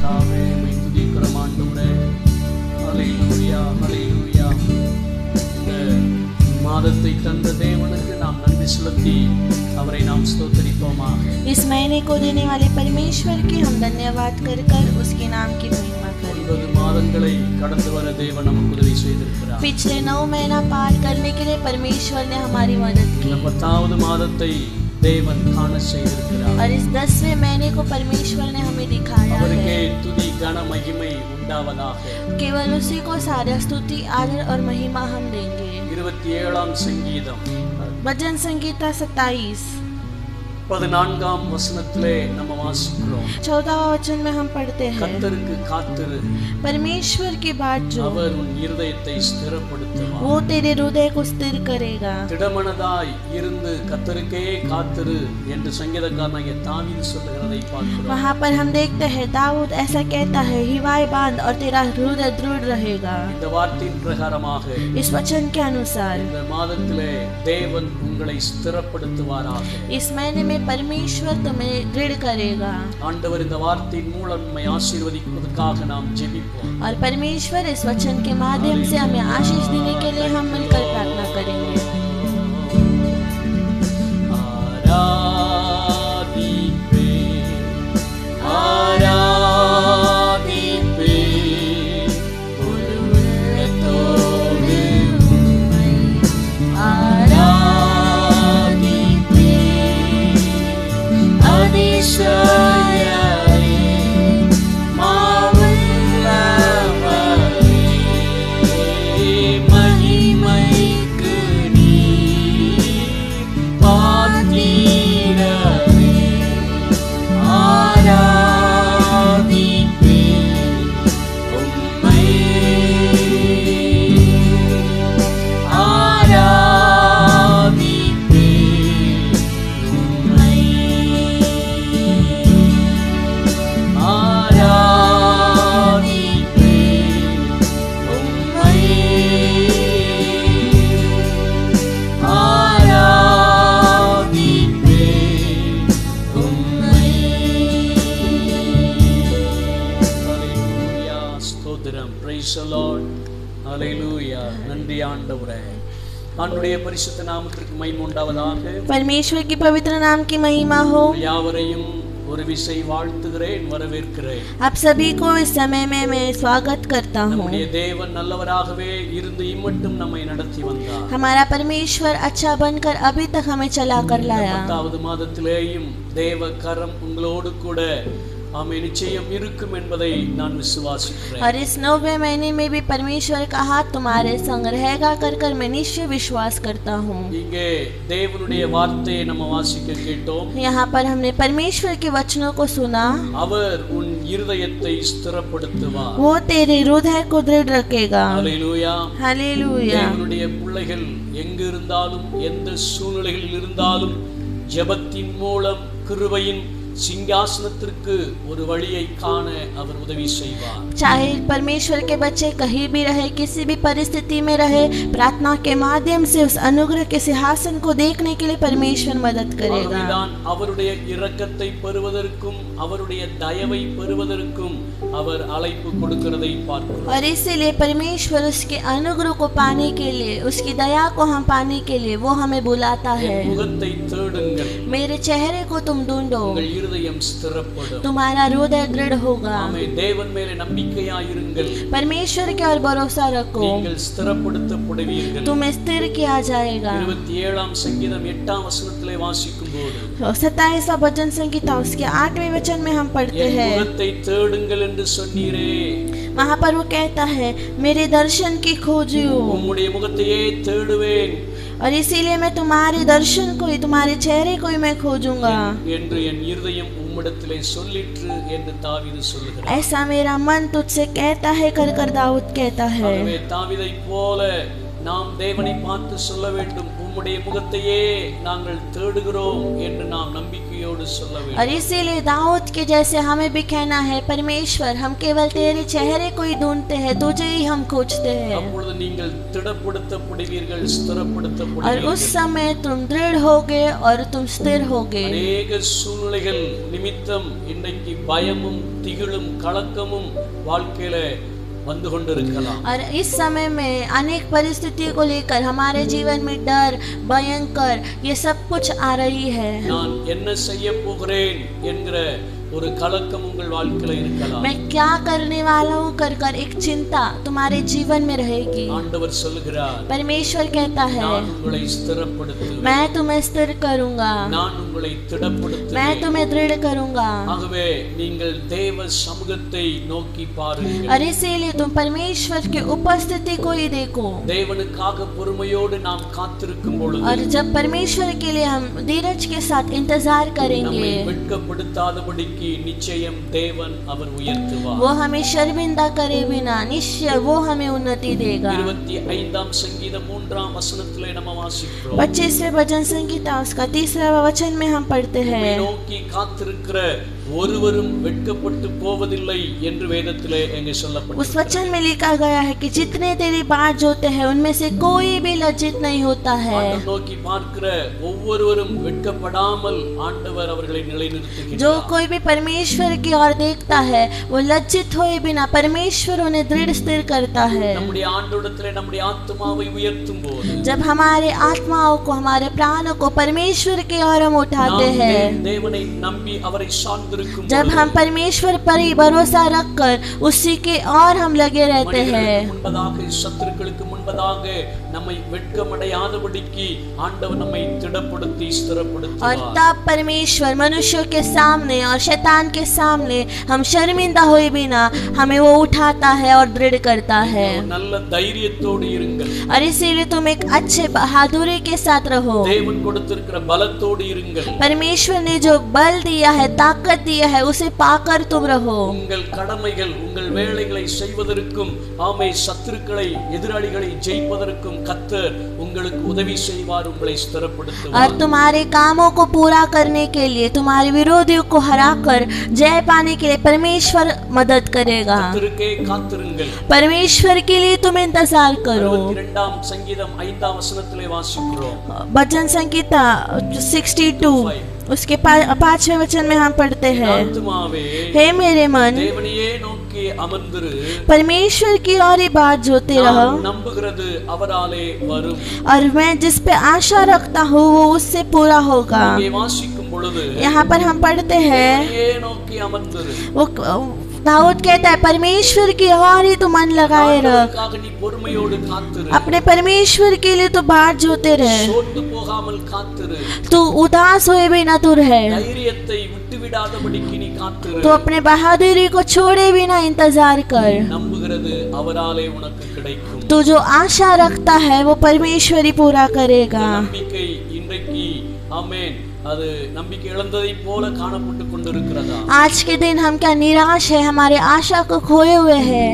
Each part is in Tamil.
கர்த்தாவே உம்மை துதிக்கிறோம் ஆண்டவரே. ஹல்லேலூயா ஹல்லேலூயா. இந்த மாதத்தை தந்த தேவனுக்கு நாம் நன்றி செலுத்தி அவரை நாம் ஸ்தோத்திரிப்போமாக. इस महीने को देने वाले परमेश्वर की हम धन्यवाद कर कर उसके नाम की महिमा करें। 9 மாதங்களை கடந்து வர தேவன் நமக்கு உதவி செய்திருக்கிறார். पिछले 9 महीना पार करने के लिए परमेश्वर ने हमारी मदद की। இந்த 10வது மாதத்தை தேவன் காண செய்திருக்கிறார். और इस 10वें महीने को परमेश्वर ने हमें दिखाया அவருக்கே है। துதி கன மகிமை உண்டாவதாக. केवल उसी को सारा स्तुति आदर और महिमा हम देंगे। 27ஆம் சங்கீதம் भजन संगीता 27 14ஆம் வசனத்திலே நம்ம வாசிக்கிறோம். 14वां वचन में हम पढ़ते हैं, கர்த்தருக்கு காத்திரு, परमेश्वर की बाट जो அவர் உன் இருதயத்தை ஸ்திரப்படுத்துவார். वो तेरे हृदय को स्थिर करेगा। திடமனதாய் இருந்து கர்த்தருக்கே காத்திரு என்று சங்கீதக்காரனாகிய தாவீது சொல்லுகிறதை பார்க்கிறோம். वहाँ पर हम देखते हैं दाऊद ऐसा कहता है, हिवाए बांध और तेरा हृदय दृढ़ रहेगा। இந்த வார்த்தையின் பிரகாரமாக इस वचन के अनुसार இந்த மாதத்திலே தேவன் உங்களை ஸ்திரப்படுத்துவாராக. इस महीने में परमेश्वर तुम्हें दृढ़ करेगा। ஆண்டவர் இந்த வார்த்தையின் மூலம் நம்மை ஆசீர்வதிப்பதற்காக நாம் ஜெபிப்போம். और परमेश्वर इस वचन के माध्यम से हमें आशीष देने के लिए हम मिलकर प्रार्थना करेंगे। நன்றி ஆண்டவரே. ஆண்டவருடைய பரிசுத்த நாமத்திற்கு மகிமை உண்டாவதாக. परमेश्वर की पवित्र नाम की महिमा हो। யாவரையும் ஒரு விசை வாழ்த்துகிறேன், வரவேற்கிறேன். आप सभी को इस समय में मैं स्वागत करता हूँ। நம்முடைய தேவன் நல்லவராகவே இருந்து இம்மட்டும் நம்மை நடத்தி வந்தார். हमारा परमेश्वर अच्छा बनकर अभी तक हमें चला कर लाया। 10வது மாதத்திலேயும் தேவ கரம் உங்களோடு கூட आमें निश्चयम इरुक्कुम एन्बதை நான் விசுவாசிக்கிறேன். और इस 9वें महीने में भी परमेश्वर का हाथ तुम्हारे संग रहेगा कर कर मैं निश्चय विश्वास करता हूँ। இங்கே தேவனுடைய வார்த்தையை நம்ம வாசிக்க கேட்டோம். यहाँ पर हमने परमेश्वर के वचनों को सुना। அவர் உன் இருதயத்தை ஸ்திரப்படுத்துவார். वो तेरे हृदय को दृढ़ रखेगा। Hallelujah hallelujah. தேவனுடைய பிள்ளைகள் எங்கு இருந்தாலும் எந்த சூழ்நிலையில் இருந்தாலும் ஜெபத்தின் மூலம் கிருபையின் सिंहासनத்திற்கு ஒரு வழியை காண அவர் உதவி செய்வார். चाहे परमेश्वर के बच्चे कहीं भी रहे, किसी भी परिस्थिति में रहे, प्रार्थना के माध्यम से उस अनुग्रह के सिंहासन को देखने के लिए परमेश्वर मदद करेगा। அவருடைய இரக்கத்தை பெறுவதற்கும் அவருடைய தயவை பெறுவதற்கும் அவர் அழைப்பு கொடுக்கிறதை பார்க்கிறோம். और इसीलिए परमेश्वर उसके अनुग्रह को पाने के लिए, उसकी दया को हम पाने के लिए वो हमें बुलाता है। முகத்தை தேடுங்கள், मेरे चेहरे को तुम ढूंढो, இருதயம் ஸ்திரப்படும், तुम्हारा हृदय दृढ़ होगा। ஆமென். தேவன் மேலே நம்பிக்கையாயிருங்கள், परमेश्वर के और भरोसा रखो, நீங்கள் ஸ்திரப்படுத்தப்படுவீர்கள். तुम्हें स्थिर किया जाएगा। 27ஆம் சங்கீதம் 8ஆம் வசனத்திலே வாசிக்கும்போது 27वां भजन संगीता उसके 8वें वचन में हम पढ़ते हैं, முகத்தை தேடுங்கள் என்று சொன்னீரே, वहाँ पर वो कहता है मेरे दर्शन की खोजियो, உம்முடைய முகத்தையே தேடுவேன் और इसीलिए मैं तुम्हारे दर्शन को ही, तुम्हारे चेहरे को ही मैं खोजूंगा என்று என் இருதயம் உம்மிடத்திலே சொல்லிற்று என்று தாவீது சொல்லுகிறார். ऐसा मेरा मन तुझसे कहता है कर कर दाऊद कहता है। ஆகவே தாவீதைப் போல நாம் தேவனை பார்த்து சொல்ல வேண்டும், உம்முடைய முகத்தையே நாங்கள் தேடுகிறோம் என்று நாம் நம்பிக்கையோடு சொல்ல और வேண்டும். इसीलिए दाऊद के जैसे हमें भी कहना है, परमेश्वर हम केवल तेरे चेहरे को ही ढूंढते हैं, तुझे ही हम खोजते हैं। அப்பொழுது நீங்கள் திடப்படுத்தப்படுவீர்கள், और ஸ்திரப்படுத்தப்படுவீர்கள். उस समय तुम दृढ़ होगे और तुम स्थिर होगे। அநேக சூழ்நிலைகள் நிமித்தம் இன்றைக்கு பயமும் திகிலும் கலக்கமும் வாழ்க்கையில வந்து கொண்டிருக்கலாம். और इस समय में अनेक परिस्थितियों को लेकर हमारे जीवन में डर, भयंकर ये सब कुछ आ रही है। நான் என்ன செய்ய போகிறேன் என்கிற ஒரு கலக்கம் உங்கள் வாழ்க்கையில இருக்கலாம். मैं क्या करने वाला हूँ कर कर एक चिंता तुम्हारे जीवन में रहेगी। ஆண்டவர் சொல்லுகிறார், परमेश्वर कहता है, நான் உங்களை ஸ்திரப்படுத்துவேன், मैं तुम्हें स्थिर करूंगा, நான் உங்களை मैं திடப்படுத்துவேன். तुम्हें दृढ़ करूंगा। ஆகவே நீங்கள் தேவ சமூகத்தை நோக்கி பாருங்கள். और इसीलिए तुम परमेश्वर की उपस्थिति को ही देखो। தேவனுக்காக பொறுமையோடு நாம் காத்திருக்கும் பொழுது और जब परमेश्वर के लिए हम धीरज के साथ इंतजार நம்மை करेंगे, வெட்கப்படுத்தாதபடிக்கு நிச்சயம் தேவன் அவர் உயர்த்துவார். वो हमें शर्मिंदा करे बिना निश्चय वो हमें उन्नति देगा। 25ஆம் சங்கீதம் 3ஆம் வசனத்திலே நம்ம வாசிக்கிறோம். 25वें भजन संगीता उसका 3रा वचन में हम पढ़ते நம்மை हैं, நோக்கி காத்திருக்கிற ஒருவரும் வெட்கப்பட்டு போவதில்லை என்று வேதத்திலே எங்கே उस சொல்லப்பட்டிருக்கிறது. वचन में लिखा गया है कि जितने तेरी बाट जोते हैं उनमें से कोई भी लज्जित नहीं होता है। ஆண்டவர் நோக்கி பார்க்கிற ஒவ்வொருவரும் வெட்கப்படாமல் ஆண்டவர் அவர்களை जो நிலைநிறுத்துகிறார். कोई भी परमेश्वर की ओर देखता है वो लज्जित हुए बिना परमेश्वर उन्हें दृढ़ स्थिर करता है। நம்முடைய ஆண்டவரிடத்திலே நம்முடைய ஆத்துமாவை உயர்த்தும் போது जब हमारे आत्माओं को, हमारे प्राणों को परमेश्वर की ओर हम उठाते நாம் हैं, தேவனை நம்பி அவரை சார்ந்திருக்கும் जब பொழுது हम परमेश्वर पर ही भरोसा रखकर उसी के और हम लगे रहते हैं, மனிதர்களுக்கு முன்பதாக, சத்துருக்களுக்கு முன்பதாக நம்மை வெட்கமடையாதபடிக்கு ஆண்டவர் நம்மை திடப்படுத்தி और ஸ்திரப்படுத்துவார். तब परमेश्वर मनुष्यों के सामने और शैतान के सामने हम शर्मिंदा हुए बिना हमें वो उठाता है और दृढ़ करता है। ஒரு நல்ல தைரியத்தோடு இருங்கள். और इसीलिए तुम एक अच्छे बहादुरी के साथ रहो। தேவன் கொடுத்திருக்கிற பலத்தோடு இருங்கள். परमेश्वर ने जो बल दिया है, ताकत दिया है, उसे पाकर तुम रहो। உங்கள் கடமைகள், உங்கள் வேலைகளை செய்வதற்கும் ஆமை சத்துருக்களை, எதிராளிகளை ஜெயிப்பதற்கும் கர்த்தர் உங்களுக்கு உதவி செய்வார், உங்களை और ஸ்திரப்படுத்துவார். तुम्हारे कामों को पूरा करने के लिए, तुम्हारे विरोधियों को हराकर जय पाने के लिए परमेश्वर मदद करेगा। கர்த்தருக்கே காத்திருங்கள். परमेश्वर के लिए तुम इंतजार करो। 62ஆம் சங்கீதம் 5ஆம் வசனத்திலே வாசிக்கிறோம். भजन संगीता 62 उसके 5वें वचन में हम पढ़ते हैं, ஆத்துமாவே हे मेरे मन தேவனையே நோக்கி அமர்ந்திரு, परमेश्वर की और ही बात जोते रहो, நான் நம்புகிறது அவராலே வரும். और मैं जिस पे आशा रखता हूँ वो उससे पूरा होगा। இங்கே வாசிக்கும் பொழுது यहाँ पर हम पढ़ते हैं, தேவனையே நோக்கி அமர்ந்திரு, वो दाऊद कहता है परमेश्वर की और ही तू मन लगाए रख, ஆண்டவருக்காக நீ பொறுமையோடு காத்திரு, अपने परमेश्वर के लिए तू बाट जोते रहे, சோர்ந்து போகாமல் காத்திரு, तू उदास हुए बिना तू रहे, தைரியத்தை விட்டுவிடாதபடிக்கு நீ காத்திரு. तू अपने बहादुरी को छोड़े बिना इंतजार कर। நம்புகிறது அவராலே உனக்கு கிடைக்கும். तू जो आशा रखता है वो परमेश्वर ही पूरा करेगा। நம்பிக்கை இன்றைக்கு ஆமென் அது நம்பிக்கை இழந்ததை போல காணப்பட்டு கொண்டிருக்கிறதா? आज के दिन हम क्या निराश है, हमारे आशा को खोए हुए हैं,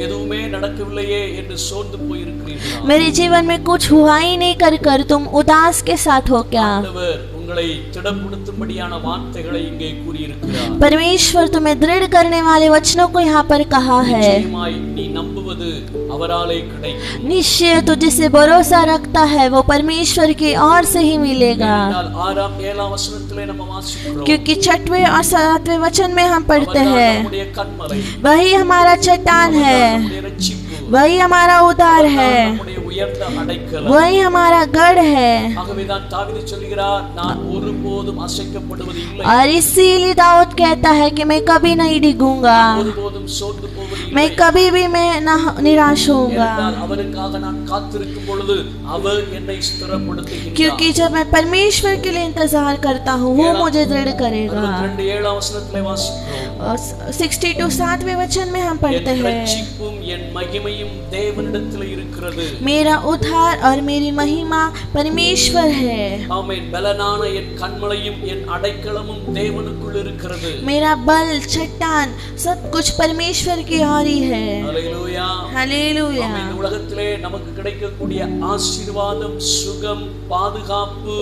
எதுவுமே நடக்கவில்லையே என்று சோர்ந்து போயிருக்கிறீர்களா? मेरे जीवन में कुछ हुआ ही नहीं कर कर तुम उदास के साथ हो क्या? ஆண்டவர் உங்களை திடப்படுத்தும்படியான வார்த்தைகளை இங்கே கூறியிருக்கிறார். परमेश्वर तुम्हें दृढ़ करने वाले वचनों को यहाँ पर कहा है। நிச்சயமாய் நீ நம்புவது அவராலே கிடைக்கும். निश्चय तू जिसे भरोसा रखता है वो परमेश्वर की ओर से ही मिलेगा, ஏனென்றால் 6ஆம் 7ஆம் வசனத்திலே நம்ம வாசிக்கிறோம். क्योंकि 6वें और 7वें वचन में हम पढ़ते அவர்தான் हैं, நம்முடைய கன்மலை, वही हमारा चट्टान है, நம்முடைய இரட்சிப்பு, वही हमारा उद्धार है, நம்முடைய உயர்ந்த அடைக்கலம். वही हमारा गढ़ है। ஆகவேதான் தாவீது சொல்கிறார், நான் ஒருபோதும் அசைக்கப்படுவது இல்லை, और इसीलिए दाऊद कहता है कि मैं कभी नहीं डिगूंगा, ஒருபோதும் சோர்ந்து போவது मैं இல்லை. कभी भी मैं निराश होऊंगा, ஏனென்றால் அவருக்காக நான் காத்திருக்கும் பொழுது அவர் என்னை ஸ்திரப்படுத்துகிறார். क्योंकि जब मैं परमेश्वर के लिए इंतजार करता हूँ वो मुझे दृढ़ करेगा। 62 7ஆம் வசனத்திலே வாசிக்கிறோம். 62 7वें वचन में हम पढ़ते என் हैं, இரட்சிப்பும் என் மகிமையும் தேவனிடத்தில் இருக்கிறது. मेरा मेरा उद्धार और मेरी महिमा परमेश्वर है। ஆமென். பலனான என் கண்மலையும் என் அடைக்கலமும் தேவனுக்குள் இருக்கிறது. मेरा बल चट्टान सब कुछ परमेश्वर की ओर ही है। ஹல்லேலூயா. हालेलुया। ஆமென். உலகத்திலே நமக்கு கிடைக்கக்கூடிய ஆசீர்வாதம், சுகம், பாதுகாப்பு,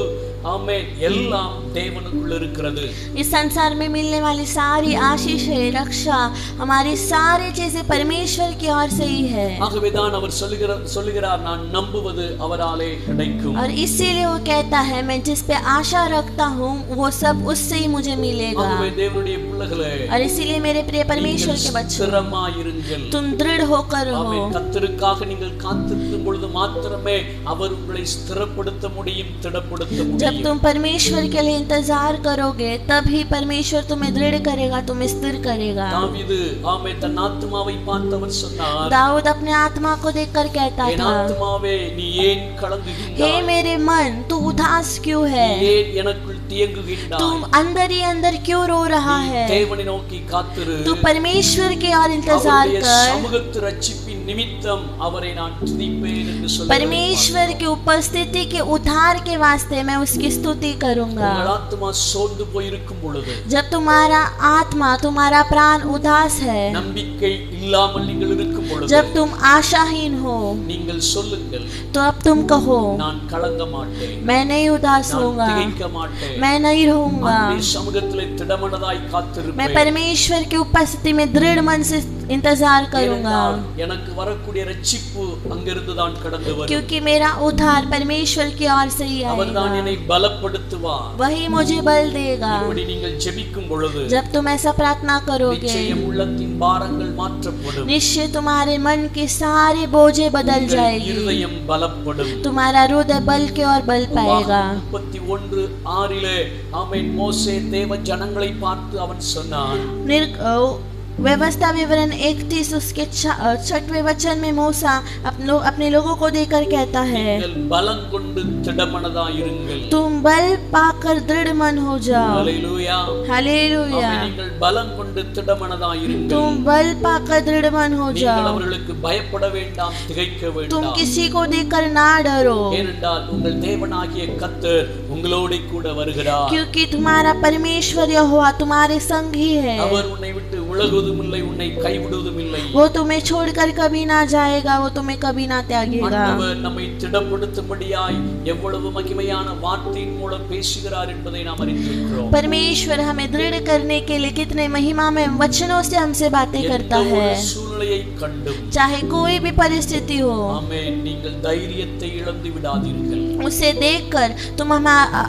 ஆமென், எல்லாம் தேவனுக்குள் இருக்கிறது. इस संसार में मिलने वाली सारी आशीषें, रक्षा, हमारी सारी चीजें परमेश्वर की ओर से ही है। ஆகவேதான் அவர் சொல்லுகிறார் நான் நம்புவது அவராலே கிடைக்கும். और इसीलिए वो कहता है मैं जिस पे आशा रखता हूँ वो सब उससे ही मुझे मिलेगा। ஆகவே தேவனுடைய பிள்ளைகளே, और इसीलिए मेरे प्रिय परमेश्वर के बच्चों, ஸ்திரமாயிருங்கள். तुम दृढ़ होकर रहो। ஆமென். கர்த்தருக்காக நீங்கள் காத்திருக்கும் பொழுது மாத்திரமே அவர் உங்களை ஸ்திரப்படுத்த முடியும், திடப்படுத்த முடியும். जब तुम परमेश्वर के लिए इंतजार करोगे तभी परमेश्वर तुम्हें दृढ़ करेगा, तुम्हें स्थिर करेगा। தாவீது ஆமென் தன் ஆத்துமாவை பார்த்தவர் சொன்னார், दाऊद अपने आत्मा को देखकर कहता என் था, ஆத்துமாவே நீ ஏன் हे கலங்குகின்றாய்? मेरे मन तू उदास क्यों है? நீ ஏன் எனக்குள் தியங்குகின்றாய்? तुम अंदर ही अंदर क्यों रो रहा நீ है? தேவனை நோக்கி காத்திரு. तू परमेश्वर की ओर इंतजार அவருடைய कर। சமூகத்து ரட்சிப்பின் நிமித்தம் அவரை நான் துதிப்பேன் என்று சொல்லுகிறார். परमेश्वर की उपस्थिति के उद्धार के वास्ते मैं उसकी स्तुति करूंगा। உங்கள் ஆத்துமா சோர்ந்து போயிருக்கும் பொழுது, जब तुम्हारा आत्मा, तुम्हारा प्राण उदास है, நம்பிக்கை இல்லாமல் நீங்கள் இருக்கும் பொழுது, जब तुम आशाहीन हो, நீங்கள் சொல்லுங்கள், तो अब तुम कहो நான் கலங்க மாட்டேன், मैं नहीं उदास நான் होऊंगा, திகைக்க மாட்டேன், मैं नहीं रहूंगा। அவருடைய சமூகத்திலே திடமனதாய் मैं காத்திருப்பேன். परमेश्वर की उपस्थिति में दृढ़ मन से इंतजार करूंगा, ஏனென்றால் எனக்கு வரக்கூடிய ரட்சிப்பு அங்கிருந்து தான் கடந்து வரும். क्योंकि मेरा उद्धार परमेश्वर की ओर से ही அவர்தான் आएगा, என்னை பலப்படுத்துவார். वही मुझे बल देगा। இப்படி நீங்கள் ஜெபிக்கும் பொழுது जब तुम ऐसा प्रार्थना करोगे நிச்சயம் உள்ளத்தின் பாரங்கள் மாற்றப்படும், निश्चय तुम्हारे मन के सारे बोझे बदल உங்கள் जाएगी, இருதயம் பலப்படும். तुम्हारा हृदय बल के और बल पाएगा। 31:6 ஆமென். மோசே தேவ ஜனங்களை பார்த்து அவன் சொன்னான், व्यवस्था विवरण 31 उसके 6वें वचन में मूसा अपने लोगों को देकर कहता है, நீங்கள் பலம் கொண்டு திடமனதாயிருங்கள். तुम बल पाकर दृढ़ मन हो जाओ। ஹல்லேலூயா. हालेलुया। ஆமென். நீங்கள் பலம் கொண்டு திடமனதாயிருங்கள். तुम बल पाकर दृढ़ मन हो நீங்கள் जाओ। அவர்களுக்கு பயப்பட வேண்டாம், திகைக்க तुम வேண்டாம். किसी को देखकर ना डरो, ஏனென்றால் உங்கள் தேவனாகிய கர்த்தர் உங்களோடு கூட வருகிறார். क्योंकि तुम्हारा परमेश्वर यहोवा तुम्हारे संग ही है। அவர் உன்னை விட்டு விலகுவதும் இல்லை, உன்னை கைவிடுவதும் இல்லை. वो तुम्हें छोड़कर कभी ना जाएगा, वो तुम्हें कभी ना त्यागेगा। ஆண்டவர் நம்மை திடப்படுத்தும்படியாய் எவ்வளவு மகிமையான வார்த்தையின் மூலம் பேசுகிறார் என்பதை நாம் அறிந்திருக்கிறோம். परमेश्वर हमें दृढ़ करने के लिए कितने महिमा में वचनों से हमसे बातें करता எந்த है। ஒரு சூழ்நிலையை கண்டும் चाहे कोई भी परिस्थिति हो, ஆமென், நீங்கள் தைரியத்தை இழந்து விடாதீர்கள். उसे देखकर तुम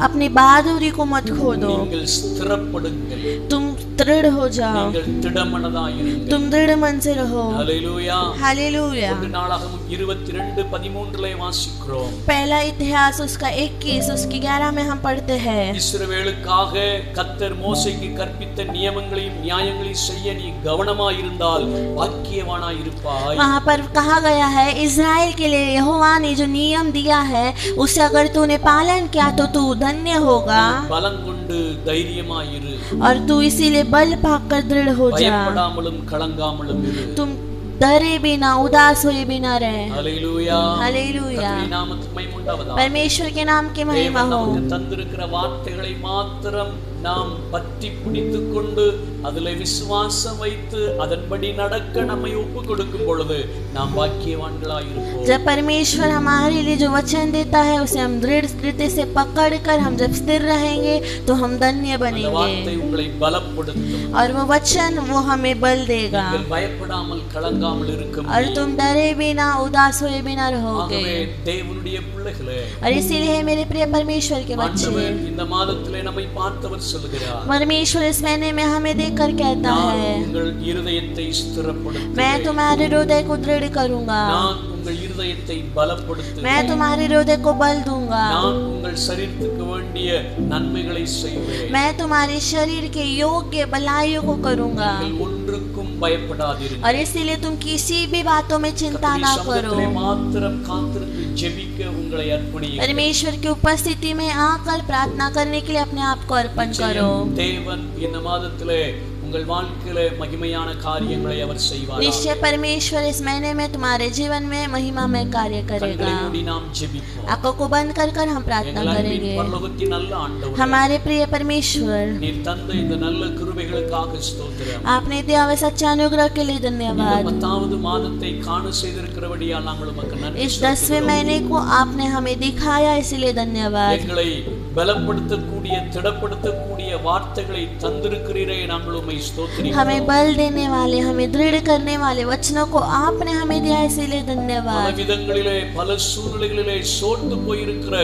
अपनी बहादुरी को मत खो दो, நீங்கள் ஸ்திரப்படுங்கள், तुम दृढ़ हो जाओ, நீங்கள் திடமனதாயிருங்கள். तुम दृढ़ मन से रहो। ஹல்லேலூயா. हालेलुया। 1 நாளாகமம் 22:13 வாசிக்கிறோம். पहला इतिहास उसका 21 उसकी 11 में हम पढ़ते हैं, இஸ்ரவேலுக்காக கர்த்தர் மோசேக்கு கற்பித்த நியமங்களையும் நியாயங்களையும் செய்ய நீ கவனமாயிருந்தால் பாக்கியவானாயிருப்பாய். वहाँ पर कहा गया है इज़राइल के लिए यहोवा ने जो नियम दिया है उसे अगर तूने पालन किया तो तू धन्य होगा, பலம் கொண்டு தைரியமாயிரு, और तू इसीलिए बल पाकर दृढ़ हो जा, பயப்படாமலும் கலங்காமலும் இரு. तुम डरे बिना उदास हुए बिना रहे। ஹல்லேலூயா. हालेलुया। கர்த்தருடைய நாமத்துக்கு மகிமை உண்டாவதாக. परमेश्वर के नाम की महिमा தேவன் हो। நமக்கு தந்திருக்கிற வார்த்தைகளை மாத்திரம் நாம் பற்றி பிடித்துக் கொண்டு அதிலே விசுவாசம் வைத்து அதன்படி நடக்க நம்மை ஒப்பு கொடுக்கும் பொழுது நாம் பாக்கியவான்களாயிருப்போம். जब परमेश्वर हमारे लिए जो वचन देता है उसे हम दृढ़ से पकड़कर हम जब स्थिर रहेंगे तो हम धन्य அந்த बनेंगे, வார்த்தை உங்களை பலப்படுத்தும். और वो वचन वो हमें बल देगा, நீங்கள் பயப்படாமல் கலங்காமல் இருக்க और முடியும். तुम डरे बिना उदास हुए बिना रहोगे। ஆகவே தேவனுடைய பிள்ளைகளே, और इसीलिए मेरे प्रिय परमेश्वर के बच्चे, ஆண்டவர் இந்த மாதத்திலே நம்மை பார்த்தவர் சொல்லுகிறார், परमेश्वर इस महीने में हमें देखकर कहता நான் है, உங்கள் இருதயத்தை मैं ஸ்திரப்படுத்துவேன், तुम्हारे हृदय को दृढ़ करूंगा, நான் உங்கள் இருதயத்தை பலப்படுத்துவேன், मैं तुम्हारे हृदय को बल दूंगा, நான் உங்கள் சரீரத்துக்கு வேண்டிய நன்மைகளை செய்வேன், मैं तुम्हारे शरीर के योग्य भलाइयों को करूंगा, நீங்கள் ஒன்றுக்கும் பயப்படாதீர்கள். और इसीलिए तुम किसी भी बातों में चिंता ना करो। சமூகத்திலே மாத்திரம் காத்திருந்து ஜெபிக்க உங்களை அர்ப்பணியுங்கள். परमेश्वर की उपस्थिति में आकर प्रार्थना करने के लिए अपने आप को अर्पण करो। தேவன் இந்த மாதத்திலே உங்கள் வாழ்க்கையிலே மகிமையான காரியங்களை அவர் செய்வார். निश्चय परमेश्वर इस महीने में तुम्हारे जीवन में महिमामय कार्य करेगा। கண்களை மூடி நாம் ஜெபிப்போம். आंखों को बंद कर हम प्रार्थना எங்கள் அன்பின் करेंगे। பரலோகத்தின் நல்ல ஆண்டவரே, हमारे प्रिय परमेश्वर, நீர் தந்த இந்த நல்ல கிருபைகளுக்காக ஸ்தோத்திரம். आपने दिया हुआ सच्चा अनुग्रह के लिए धन्यवाद। 10வது மாதத்தை காண செய்திருக்கிறபடியால் நாங்கள் உமக்கு நன்றி इस 10वें महीने को आपने हमें दिखाया, इसलिए धन्यवाद। எங்களை பலப்படுத்தக்கூடிய திடப்படுத்தக்கூடிய வார்த்தைகளை தந்திருக்கிறீரே, நாங்கள் உம்மை ஸ்தோத்திரிக்கிறோம். हमें बल देने वाले, हमें दृढ़ करने वाले वचनों को आपने हमें दिया, इसीलिए பல धन्यवाद। விதங்களிலே பல சூழ்நிலைகளிலே சோர்ந்து போயிருக்கிற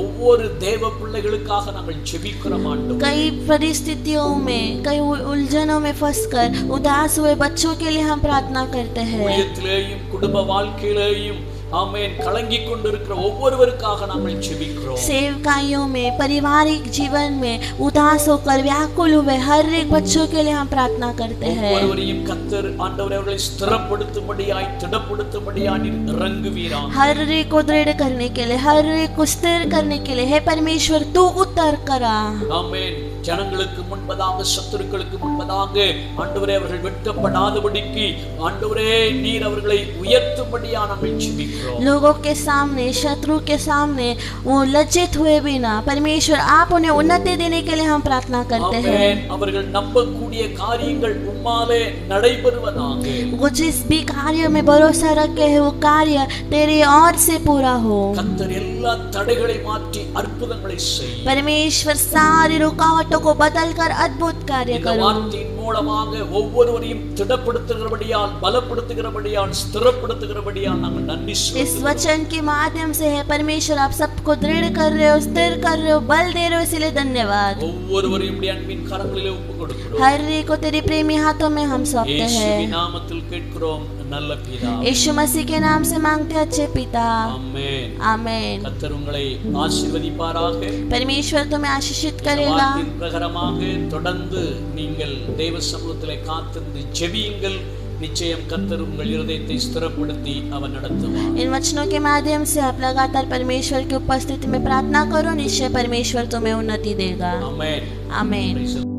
ஒவ்வொரு தேவ பிள்ளைகளுக்காக நாங்கள் ஜெபிக்கிறோம் ஆண்டவரே. कई परिस्थितियों में, कई उलझनों में फंसकर उदास हुए बच्चों के लिए हम प्रार्थना करते हैं। ஊழியத்திலேயும் குடும்ப வாழ்க்கையிலேயும் ஆமென் கலங்கிக் கொண்டிருக்கிற ஒவ்வொருவருக்காக நாங்கள் ஜெபிக்கிறோம். सेवकाइयों में, पारिवारिक जीवन में उदास होकर व्याकुल हुए हर एक बच्चों के लिए हम प्रार्थना करते हैं। ஒவ்வொருவரையும் கர்த்தர் ஆண்டவரே அவர்களை ஸ்திரப்படுத்தும்படியாய் திடப்படுத்தும்படியாய் நீர் இறங்குவீராக. हर एक को दृढ़ करने के लिए, हर एक को स्थिर करने के लिए, हे परमेश्वर तू उतर करा। ஆமென். ஜனங்களுக்கு முன்பதாக சத்துருக்களுக்கு முன்பதாக ஆண்டவரே அவர்கள் வெட்கப்படாதபடிக்கு ஆண்டவரே நீர் அவர்களை உயர்த்தும்படியா நாங்கள் ஜெபிக்கிறோம். लोगों के सामने, शत्रु के सामने वो लज्जित हुए बिना परमेश्वर आप उन्हें उन्नति देने के लिए हम प्रार्थना करते हैं। ஆமென். அவர்கள் நம்பக்கூடிய காரியங்கள் உம்மாலே நடைபெறுவதாக. वो जिस भी कार्य में भरोसा रखे है वो कार्य तेरी ओर से पूरा हो। கர்த்தர் எல்லா தடைகளை மாற்றி அற்புதங்களை செய். परमेश्वर सारी रुकावटों को बदलकर अद्भुत कार्य இந்த करो। வார்த்தையின் மூலமாக ஒவ்வொருவரையும் திடப்படுத்துகிறபடியால் பலப்படுத்துகிறபடியால் ஸ்திரப்படுத்துகிறபடியால் நாங்கள் நன்றி इस செலுத்துகிறோம். वचन के माध्यम से है परमेश्वर आप सबको दृढ़ कर रहे हो, स्थिर कर रहे हो, बल दे रहे हो, इसलिए धन्यवाद। ஒவ்வொருவரையும் உம்முடைய அன்பின் கரங்களிலே ஒப்புக்கொடுக்கிறோம். हर एक को तेरे प्रेमी हाथों में हम सौंपते இயேசுவின் हैं। நாமத்தில் கேட்கிறோம் நல்ல பிதாவே. यीशु मसीह के नाम से मांगते अच्छे पिता, ஆமென். आमेन। கர்த்தர் உங்களை ஆசீர்வதிப்பாராக. परमेश्वर तुम्हें आशीषित இந்த करेगा। வார்த்தையின் பிரகாரமாக தொடர்ந்து நீங்கள் தேவ சமூகத்திலே காத்திருந்து ஜெபியுங்கள். நிச்சயம் கர்த்தர் உங்கள் இருதயத்தை ஸ்திரப்படுத்தி அவர் நடத்துவார். इन वचनों के माध्यम से आप लगातार परमेश्वर की उपस्थिति में प्रार्थना करो, निश्चय परमेश्वर तुम्हें उन्नति देगा। ஆமென். आमेन। Praise the Lord.